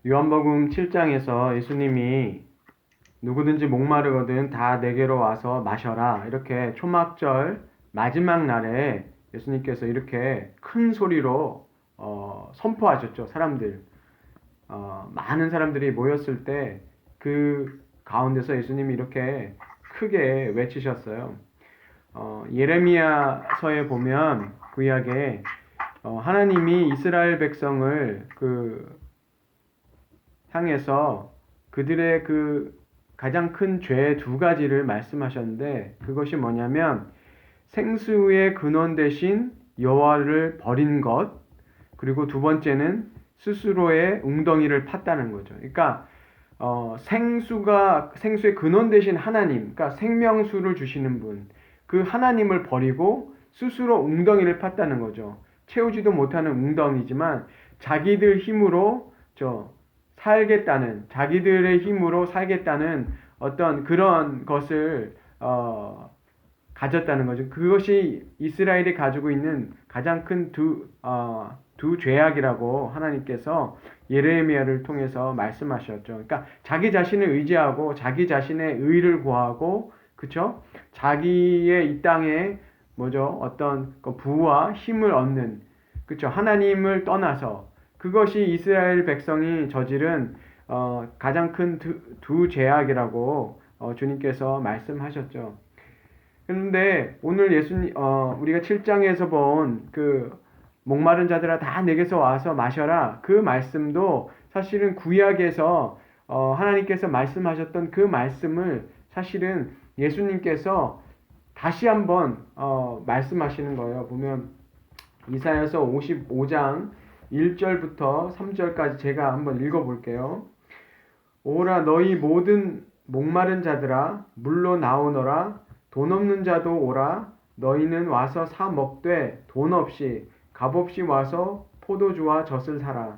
요한복음 7장에서 예수님이 누구든지 목마르거든 다 내게로 와서 마셔라. 이렇게 초막절 마지막 날에 예수님께서 이렇게 큰 소리로 선포하셨죠. 많은 사람들이 모였을 때 그 가운데서 예수님이 이렇게 크게 외치셨어요. 예레미야서에 보면 구약에 하나님이 이스라엘 백성을 향해서 그들의 가장 큰 죄 두 가지를 말씀하셨는데, 그것이 뭐냐면 생수의 근원 대신 여호와를 버린 것, 그리고 두 번째는 스스로의 웅덩이를 팠다는 거죠. 그러니까 생수의 근원 대신 하나님, 그러니까 생명수를 주시는 분, 그 하나님을 버리고 스스로 웅덩이를 팠다는 거죠. 채우지도 못하는 웅덩이지만 자기들 힘으로 자기들의 힘으로 살겠다는 어떤 그런 것을 가졌다는 거죠. 그것이 이스라엘이 가지고 있는 가장 큰 두 죄악이라고 하나님께서 예레미야를 통해서 말씀하셨죠. 그러니까 자기 자신을 의지하고 자기 자신의 의를 구하고, 그쵸? 자기의 이 땅에 어떤 부와 힘을 얻는, 그쵸? 하나님을 떠나서, 그것이 이스라엘 백성이 저지른 가장 큰 두 죄악이라고 주님께서 말씀하셨죠. 그런데 오늘 우리가 7장에서 본 목마른 자들아 다 내게서 와서 마셔라, 그 말씀도 사실은 구약에서 하나님께서 말씀하셨던 그 말씀을 사실은 예수님께서 다시 한번 말씀하시는 거예요. 보면 이사야서 55장 1절부터 3절까지 제가 한번 읽어볼게요. 오라 너희 모든 목마른 자들아 물로 나오너라. 돈 없는 자도 오라. 너희는 와서 사 먹되 돈 없이 값없이 와서 포도주와 젖을 사라.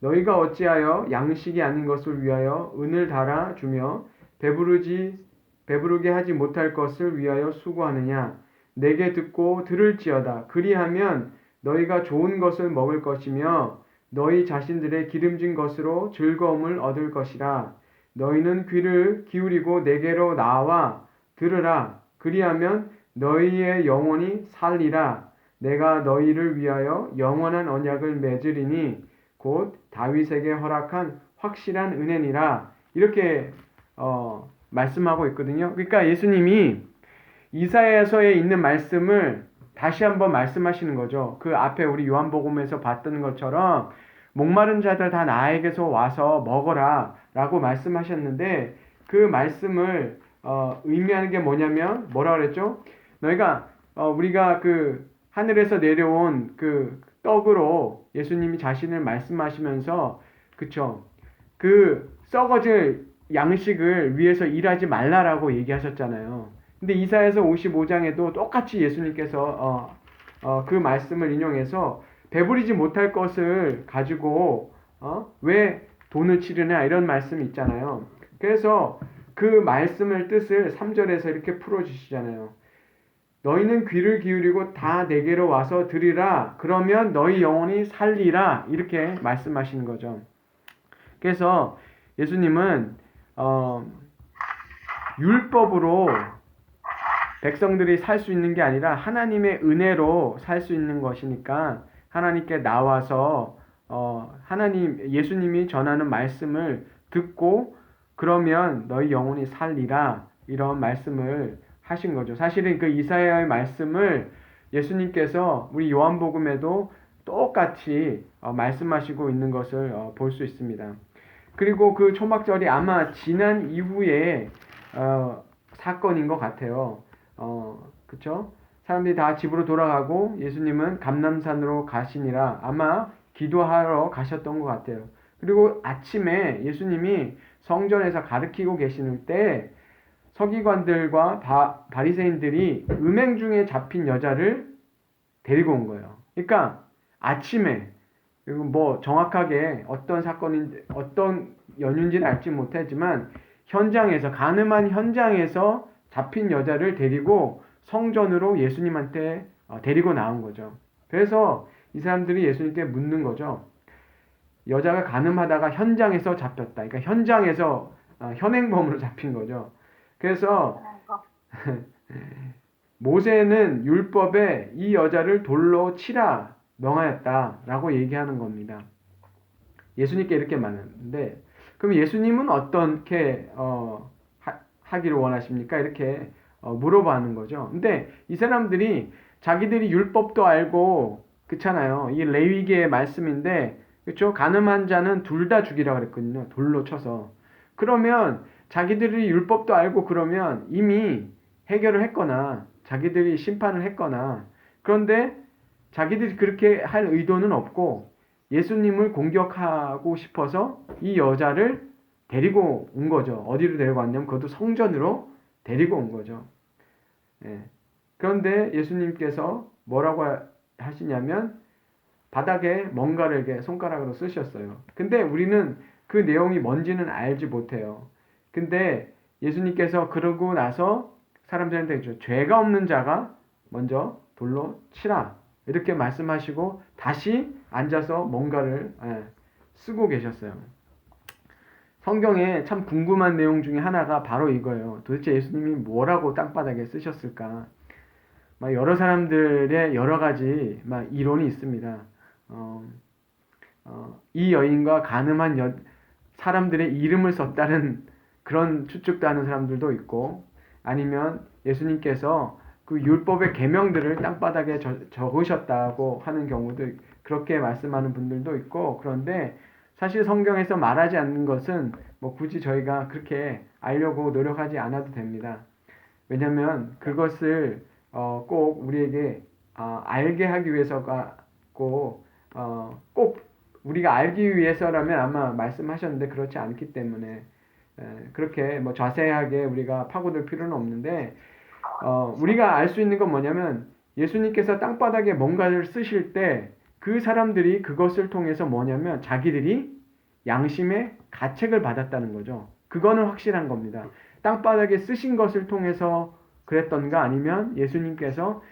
너희가 어찌하여 양식이 아닌 것을 위하여 은을 달아 주며 배부르게 하지 못할 것을 위하여 수고하느냐. 내게 듣고 들을지어다. 그리하면 너희가 좋은 것을 먹을 것이며 너희 자신들의 기름진 것으로 즐거움을 얻을 것이라. 너희는 귀를 기울이고 내게로 나와 들으라. 그리하면 너희의 영혼이 살리라. 내가 너희를 위하여 영원한 언약을 맺으리니 곧 다윗에게 허락한 확실한 은혜니라. 이렇게 말씀하고 있거든요. 그러니까 예수님이 이사야서에 있는 말씀을 다시 한번 말씀하시는 거죠. 그 앞에 우리 요한복음에서 봤던 것처럼 목마른 자들 다 나에게서 와서 먹어라 라고 말씀하셨는데, 그 말씀을 의미하는 게 뭐라 그랬죠? 우리가 하늘에서 내려온 떡으로 예수님이 자신을 말씀하시면서, 그쵸? 썩어질 양식을 위해서 일하지 말라라고 얘기하셨잖아요. 근데 이사야서 55장에도 똑같이 예수님께서 그 말씀을 인용해서 배부리지 못할 것을 가지고 왜 돈을 치르냐 이런 말씀이 있잖아요. 그래서 그 말씀을 뜻을 3절에서 이렇게 풀어주시잖아요. 너희는 귀를 기울이고 다 내게로 와서 들으라. 그러면 너희 영혼이 살리라. 이렇게 말씀하시는 거죠. 그래서 예수님은 율법으로 백성들이 살 수 있는 게 아니라 하나님의 은혜로 살 수 있는 것이니까 하나님께 나와서 예수님이 전하는 말씀을 듣고 그러면 너희 영혼이 살리라, 이런 말씀을 하신 거죠. 사실은 그 이사야의 말씀을 예수님께서 우리 요한복음에도 똑같이 말씀하시고 있는 것을 볼 수 있습니다. 그리고 그 초막절이 아마 지난 이후에 사건인 것 같아요. 그쵸? 사람들이 다 집으로 돌아가고 예수님은 감람산으로 가시니라 아마 기도하러 가셨던 것 같아요. 그리고 아침에 예수님이 성전에서 가르치고 계시는 때 서기관들과 바리새인들이 음행 중에 잡힌 여자를 데리고 온 거예요. 그러니까 아침에, 그리고 정확하게 어떤 어떤 연유인지는 알지 못하지만 가늠한 현장에서 잡힌 여자를 데리고 성전으로 예수님한테 데리고 나온 거죠. 그래서 이 사람들이 예수님께 묻는 거죠. 여자가 간음하다가 현장에서 잡혔다. 그러니까 현장에서 현행범으로 잡힌 거죠. 그래서 모세는 율법에 이 여자를 돌로 치라 명하였다라고 얘기하는 겁니다. 예수님께 이렇게 말하는데, 그럼 예수님은 어떻게 하기를 원하십니까? 이렇게 물어보는 거죠. 근데 이 사람들이 자기들이 율법도 알고, 그렇잖아요. 이 레위기의 말씀인데, 그렇죠? 가늠한 자는 둘 다 죽이라고 그랬거든요. 돌로 쳐서. 그러면 자기들이 율법도 알고 그러면 이미 해결을 했거나 자기들이 심판을 했거나, 그런데 자기들이 그렇게 할 의도는 없고 예수님을 공격하고 싶어서 이 여자를 데리고 온 거죠. 어디로 데리고 왔냐면 그것도 성전으로 데리고 온 거죠. 예. 그런데 예수님께서 뭐라고 하시냐면 바닥에 뭔가를 이렇게 손가락으로 쓰셨어요. 근데 우리는 그 내용이 뭔지는 알지 못해요. 근데 예수님께서 그러고 나서 사람들한테 죄가 없는 자가 먼저 돌로 치라 이렇게 말씀하시고 다시 앉아서 뭔가를 쓰고 계셨어요. 성경에 참 궁금한 내용 중에 하나가 바로 이거예요. 도대체 예수님이 뭐라고 땅바닥에 쓰셨을까? 여러 사람들의 여러 가지 이론이 있습니다. 이 여인과 간음한 사람들의 이름을 썼다는 그런 추측도 하는 사람들도 있고, 아니면 예수님께서 그 율법의 계명들을 땅바닥에 적으셨다고 하는 경우도 그렇게 말씀하는 분들도 있고, 그런데 사실 성경에서 말하지 않는 것은 굳이 저희가 그렇게 알려고 노력하지 않아도 됩니다. 왜냐하면 그것을 꼭 우리에게 알게 하기 위해서가 꼭 우리가 알기 위해서라면 아마 말씀하셨는데 그렇지 않기 때문에 그렇게 자세하게 우리가 파고들 필요는 없는데, 우리가 알 수 있는 건 뭐냐면 예수님께서 땅바닥에 뭔가를 쓰실 때 그 사람들이 그것을 통해서 뭐냐면 자기들이 양심의 가책을 받았다는 거죠. 그거는 확실한 겁니다. 땅바닥에 쓰신 것을 통해서 그랬던가, 아니면 예수님께서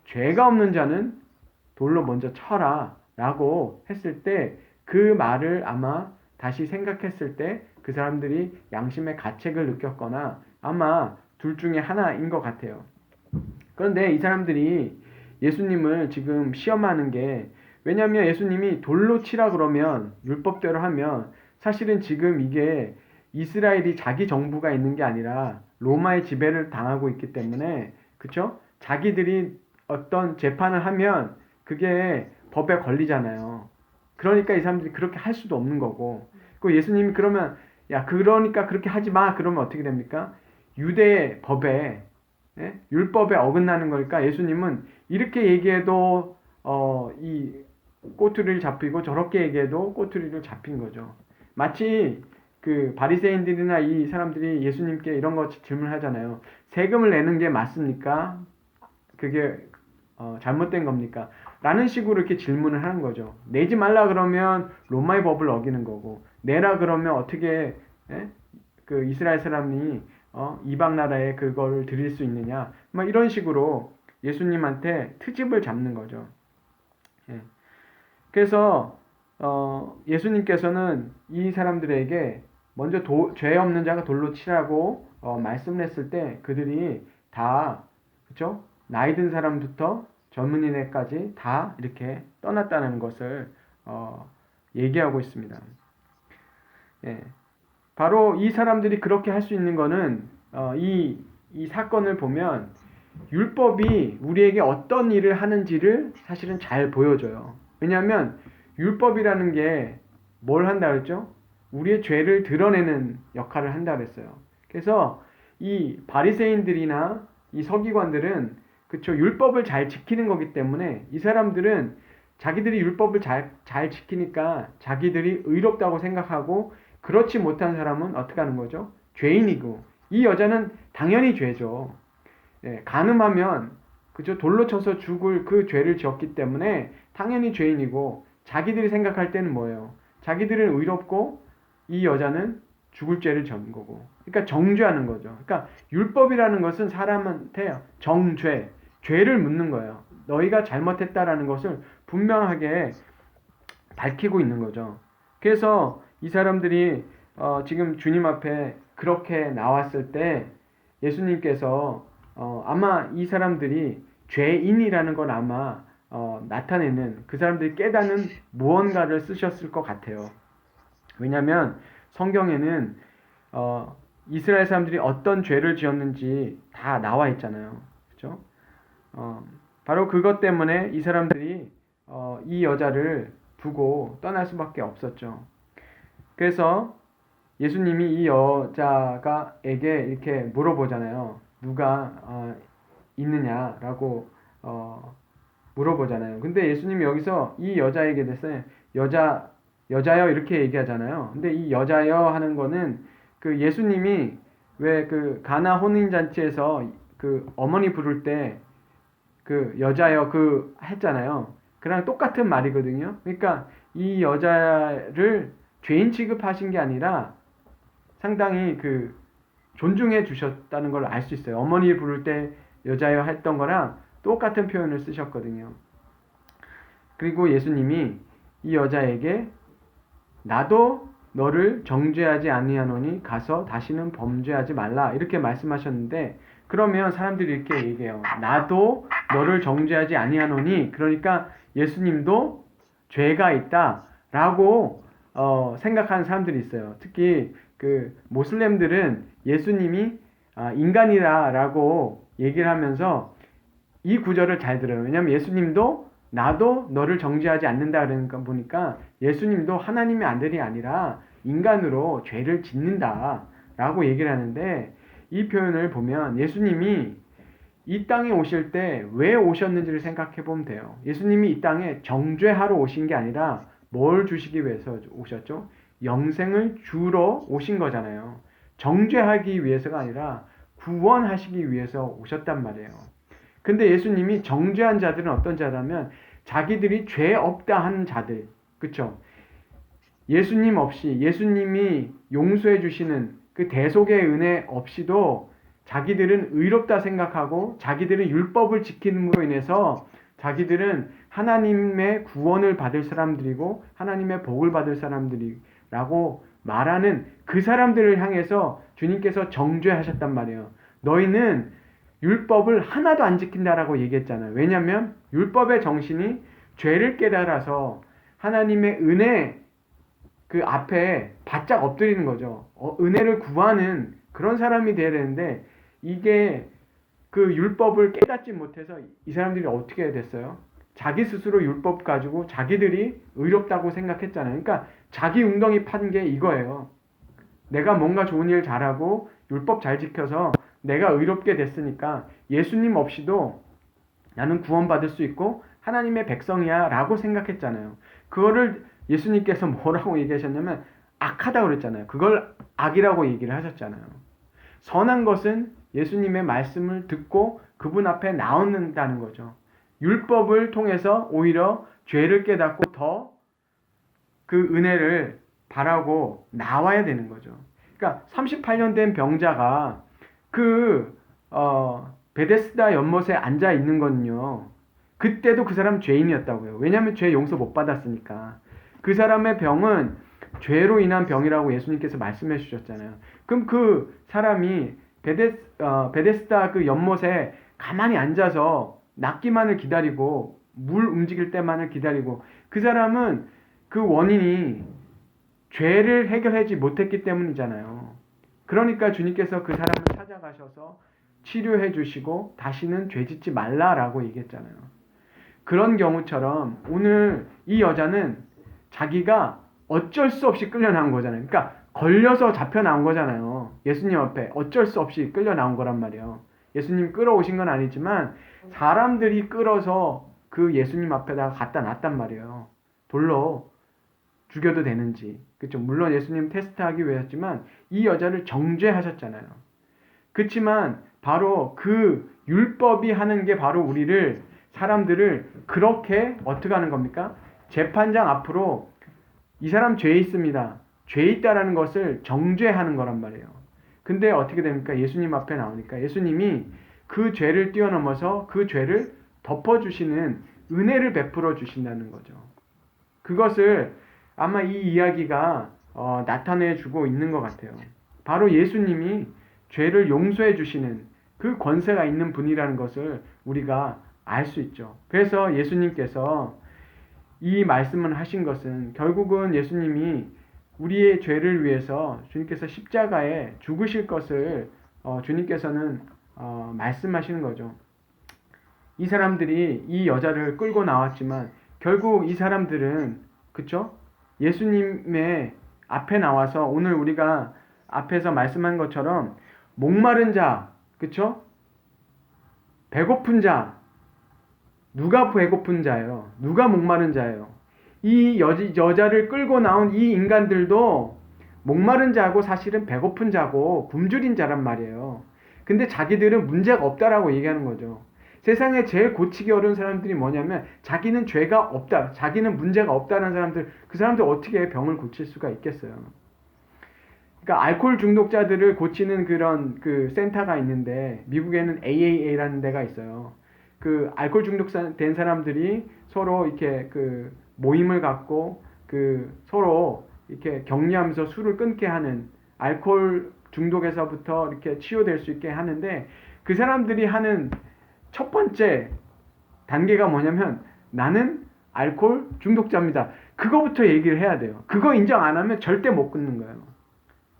죄가 없는 자는 돌로 먼저 쳐라 라고 했을 때 그 말을 아마 다시 생각했을 때 그 사람들이 양심의 가책을 느꼈거나 아마 둘 중에 하나인 것 같아요. 그런데 이 사람들이 예수님을 지금 시험하는 게, 왜냐하면 예수님이 돌로 치라 그러면 율법대로 하면 사실은 지금 이게 이스라엘이 자기 정부가 있는 게 아니라 로마의 지배를 당하고 있기 때문에, 그쵸? 자기들이 어떤 재판을 하면 그게 법에 걸리잖아요. 그러니까 이 사람들이 그렇게 할 수도 없는 거고, 그 예수님이 그러면 야 그러니까 그렇게 하지 마 그러면 어떻게 됩니까? 유대 법에 율법에 어긋나는 거니까 예수님은 이렇게 얘기해도 이 꼬투리를 잡히고 저렇게 얘기해도 꼬투리를 잡힌 거죠. 마치 그 바리새인들이나 이 사람들이 예수님께 이런 거 질문하잖아요. 세금을 내는 게 맞습니까? 그게 잘못된 겁니까? 라는 식으로 이렇게 질문을 하는 거죠. 내지 말라 그러면 로마의 법을 어기는 거고, 내라 그러면 어떻게 그 이스라엘 사람이 이방 나라에 그거를 드릴 수 있느냐? 이런 식으로 예수님한테 트집을 잡는 거죠. 예. 그래서 예수님께서는 이 사람들에게 먼저 죄 없는 자가 돌로 치라고 말씀을 했을 때 그들이 다 그렇죠? 나이 든 사람부터 젊은이네까지 다 이렇게 떠났다는 것을 얘기하고 있습니다. 예. 바로 이 사람들이 그렇게 할 수 있는 거는 이 사건을 보면 율법이 우리에게 어떤 일을 하는지를 사실은 잘 보여줘요. 왜냐하면 율법이라는 게 뭘 한다 그랬죠? 우리의 죄를 드러내는 역할을 한다 그랬어요. 그래서 이 바리새인들이나 이 서기관들은 그쵸, 율법을 잘 지키는 거기 때문에 이 사람들은 자기들이 율법을 잘 지키니까 자기들이 의롭다고 생각하고, 그렇지 못한 사람은 어떻게 하는 거죠? 죄인이고, 이 여자는 당연히 죄죠. 예, 간음하면 그죠, 돌로 쳐서 죽을 그 죄를 지었기 때문에 당연히 죄인이고, 자기들이 생각할 때는 뭐예요? 자기들은 의롭고 이 여자는 죽을 죄를 지은 거고, 그러니까 정죄하는 거죠. 그러니까 율법이라는 것은 사람한테 죄를 묻는 거예요. 너희가 잘못했다라는 것을 분명하게 밝히고 있는 거죠. 그래서 이 사람들이 지금 주님 앞에 그렇게 나왔을 때 예수님께서 아마 이 사람들이 죄인이라는 걸 아마 나타내는, 그 사람들이 깨닫는 무언가를 쓰셨을 것 같아요. 왜냐하면 성경에는 이스라엘 사람들이 어떤 죄를 지었는지 다 나와 있잖아요. 그렇죠? 바로 그것 때문에 이 사람들이 이 여자를 두고 떠날 수밖에 없었죠. 그래서 예수님이 이 여자가에게 이렇게 물어보잖아요. 누가 있느냐라고 물어보잖아요. 근데 예수님이 여기서 이 여자에게 대해서 여자여 이렇게 얘기하잖아요. 근데 이 여자여 하는 거는 그 예수님이 왜 그 가나 혼인 잔치에서 그 어머니 부를 때 그 여자여 그 했잖아요. 그랑 똑같은 말이거든요. 그러니까 이 여자를 죄인 취급하신 게 아니라 상당히 그 존중해 주셨다는 걸 알 수 있어요. 어머니 부를 때 여자여 했던 거랑 똑같은 표현을 쓰셨거든요. 그리고 예수님이 이 여자에게 나도 너를 정죄하지 아니하노니 가서 다시는 범죄하지 말라 이렇게 말씀하셨는데, 그러면 사람들이 이렇게 얘기해요. 나도 너를 정죄하지 아니하노니, 그러니까 예수님도 죄가 있다라고 생각하는 사람들이 있어요. 특히 그 모슬렘들은 예수님이 인간이다라고 얘기를 하면서 이 구절을 잘 들어요. 왜냐하면 예수님도 나도 너를 정죄하지 않는다 그러니까 보니까 예수님도 하나님의 아들이 아니라 인간으로 죄를 짓는다라고 얘기를 하는데, 이 표현을 보면 예수님이 이 땅에 오실 때 왜 오셨는지를 생각해 보면 돼요. 예수님이 이 땅에 정죄하러 오신 게 아니라 뭘 주시기 위해서 오셨죠? 영생을 주러 오신 거잖아요. 정죄하기 위해서가 아니라 구원하시기 위해서 오셨단 말이에요. 근데 예수님이 정죄한 자들은 어떤 자라면 자기들이 죄 없다 하는 자들, 그쵸? 예수님 없이, 예수님이 용서해 주시는 그 대속의 은혜 없이도 자기들은 의롭다 생각하고 자기들은 율법을 지킴으로 인해서 자기들은 하나님의 구원을 받을 사람들이고 하나님의 복을 받을 사람들이라고 말하는 그 사람들을 향해서 주님께서 정죄하셨단 말이에요. 너희는 율법을 하나도 안 지킨다라고 얘기했잖아요. 왜냐하면 율법의 정신이 죄를 깨달아서 하나님의 은혜 그 앞에 바짝 엎드리는 거죠. 은혜를 구하는 그런 사람이 돼야 되는데, 이게 그 율법을 깨닫지 못해서 이 사람들이 어떻게 됐어요? 자기 스스로 율법 가지고 자기들이 의롭다고 생각했잖아요. 그러니까 자기 웅덩이 판 게 이거예요. 내가 뭔가 좋은 일 잘하고 율법 잘 지켜서 내가 의롭게 됐으니까 예수님 없이도 나는 구원받을 수 있고 하나님의 백성이야 라고 생각했잖아요. 그거를 예수님께서 뭐라고 얘기하셨냐면 악하다고 그랬잖아요. 그걸 악이라고 얘기를 하셨잖아요. 선한 것은 예수님의 말씀을 듣고 그분 앞에 나온다는 거죠. 율법을 통해서 오히려 죄를 깨닫고 더 그 은혜를 바라고 나와야 되는 거죠. 그러니까 38년 된 병자가 베데스다 연못에 앉아 있는 건요. 그때도 그 사람 죄인이었다고요. 왜냐하면 죄 용서 못 받았으니까. 그 사람의 병은 죄로 인한 병이라고 예수님께서 말씀해 주셨잖아요. 그럼 그 사람이 베데스다 그 연못에 가만히 앉아서 낫기만을 기다리고 물 움직일 때만을 기다리고, 그 사람은 그 원인이 죄를 해결하지 못했기 때문이잖아요. 그러니까 주님께서 그 사람을 찾아가셔서 치료해 주시고 다시는 죄 짓지 말라라고 얘기했잖아요. 그런 경우처럼 오늘 이 여자는 자기가 어쩔 수 없이 끌려 나온 거잖아요. 그러니까 걸려서 잡혀 나온 거잖아요. 예수님 앞에 어쩔 수 없이 끌려 나온 거란 말이에요. 예수님 끌어오신 건 아니지만 사람들이 끌어서 그 예수님 앞에다가 갖다 놨단 말이에요. 돌로 죽여도 되는지. 그렇죠. 물론 예수님 테스트하기 위해서지만 이 여자를 정죄하셨잖아요. 그렇지만 바로 그 율법이 하는 게 바로 우리를, 사람들을 그렇게 어떻게 하는 겁니까? 재판장 앞으로 이 사람 죄 있습니다. 죄 있다라는 것을 정죄하는 거란 말이에요. 근데 어떻게 됩니까? 예수님 앞에 나오니까 예수님이 그 죄를 뛰어넘어서 그 죄를 덮어주시는 은혜를 베풀어 주신다는 거죠. 그것을 아마 이 이야기가 나타내주고 있는 것 같아요. 바로 예수님이 죄를 용서해 주시는 그 권세가 있는 분이라는 것을 우리가 알 수 있죠. 그래서 예수님께서 이 말씀을 하신 것은 결국은 예수님이 우리의 죄를 위해서 주님께서 십자가에 죽으실 것을 주님께서는 말씀하시는 거죠. 이 사람들이 이 여자를 끌고 나왔지만 결국 이 사람들은 그쵸? 예수님의 앞에 나와서 오늘 우리가 앞에서 말씀한 것처럼 목마른 자, 그쵸? 배고픈 자, 누가 배고픈 자예요? 누가 목마른 자예요? 이 여자를 끌고 나온 이 인간들도 목마른 자고 사실은 배고픈 자고 굶주린 자란 말이에요. 근데 자기들은 문제가 없다라고 얘기하는 거죠. 세상에 제일 고치기 어려운 사람들이 뭐냐면 자기는 죄가 없다, 자기는 문제가 없다는 사람들, 그 사람들 어떻게 병을 고칠 수가 있겠어요? 그러니까 알코올 중독자들을 고치는 그런 그 센터가 있는데 미국에는 AAA라는 데가 있어요. 그 알코올 중독된 사람들이 서로 이렇게 그 모임을 갖고 그 서로 이렇게 격려하면서 술을 끊게 하는, 알코올 중독에서부터 이렇게 치유될 수 있게 하는데, 그 사람들이 하는 첫 번째 단계가 뭐냐면 나는 알코올 중독자입니다. 그거부터 얘기를 해야 돼요. 그거 인정 안 하면 절대 못 끊는 거예요.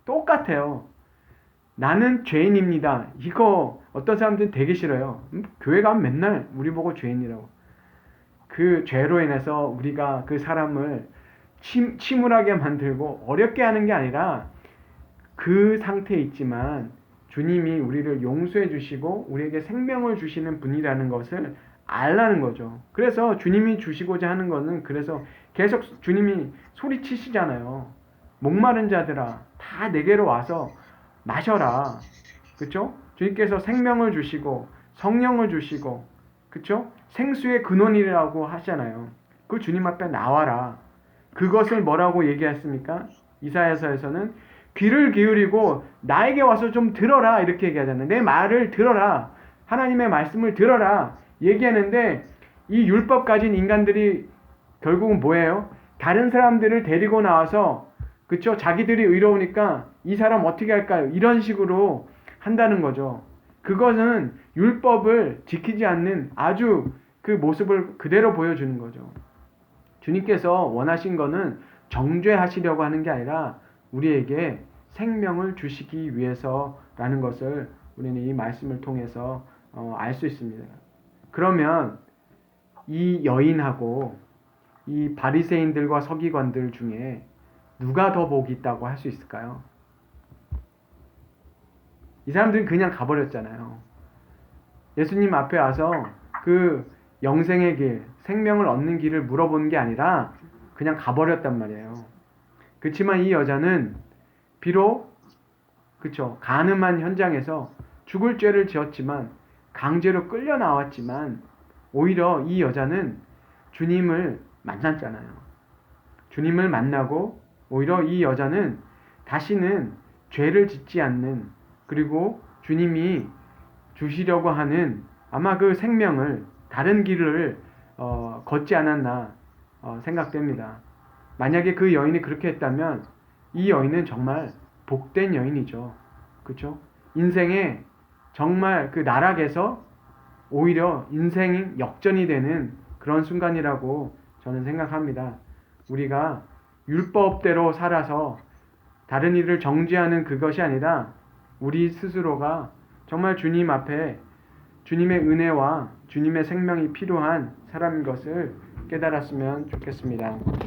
똑같아요. 나는 죄인입니다. 이거 어떤 사람들은 되게 싫어요. 교회 가면 맨날 우리 보고 죄인이라고. 그 죄로 인해서 우리가 그 사람을 침울하게 만들고 어렵게 하는 게 아니라 그 상태에 있지만 주님이 우리를 용서해 주시고 우리에게 생명을 주시는 분이라는 것을 알라는 거죠. 그래서 주님이 주시고자 하는 거는, 그래서 계속 주님이 소리치시잖아요. 목마른 자들아 다 내게로 와서 마셔라. 그쵸? 주님께서 생명을 주시고 성령을 주시고, 그쵸? 생수의 근원이라고 하잖아요. 그 주님 앞에 나와라. 그것을 뭐라고 얘기했습니까? 이사야서에서는 귀를 기울이고 나에게 와서 좀 들어라 이렇게 얘기하잖아요. 내 말을 들어라. 하나님의 말씀을 들어라 얘기하는데, 이 율법 가진 인간들이 결국은 뭐예요? 다른 사람들을 데리고 나와서, 그쵸? 자기들이 의로우니까 이 사람 어떻게 할까요? 이런 식으로 한다는 거죠. 그것은 율법을 지키지 않는 아주 그 모습을 그대로 보여주는 거죠. 주님께서 원하신 거는 정죄하시려고 하는 게 아니라 우리에게 생명을 주시기 위해서라는 것을 우리는 이 말씀을 통해서 알 수 있습니다. 그러면 이 여인하고 이 바리새인들과 서기관들 중에 누가 더 복이 있다고 할 수 있을까요? 이 사람들은 그냥 가버렸잖아요. 예수님 앞에 와서 그 영생의 길, 생명을 얻는 길을 물어보는 게 아니라 그냥 가버렸단 말이에요. 그렇지만 이 여자는 비록 그쵸, 간음한 현장에서 죽을 죄를 지었지만, 강제로 끌려 나왔지만 오히려 이 여자는 주님을 만났잖아요. 주님을 만나고 오히려 이 여자는 다시는 죄를 짓지 않는, 그리고 주님이 주시려고 하는 아마 그 생명을, 다른 길을 걷지 않았나 생각됩니다. 만약에 그 여인이 그렇게 했다면 이 여인은 정말 복된 여인이죠. 그렇죠? 인생에 정말 그 나락에서 오히려 인생 역전이 되는 그런 순간이라고 저는 생각합니다. 우리가 율법대로 살아서 다른 일을 정죄하는 그것이 아니라 우리 스스로가 정말 주님 앞에 주님의 은혜와 주님의 생명이 필요한 사람인 것을 깨달았으면 좋겠습니다.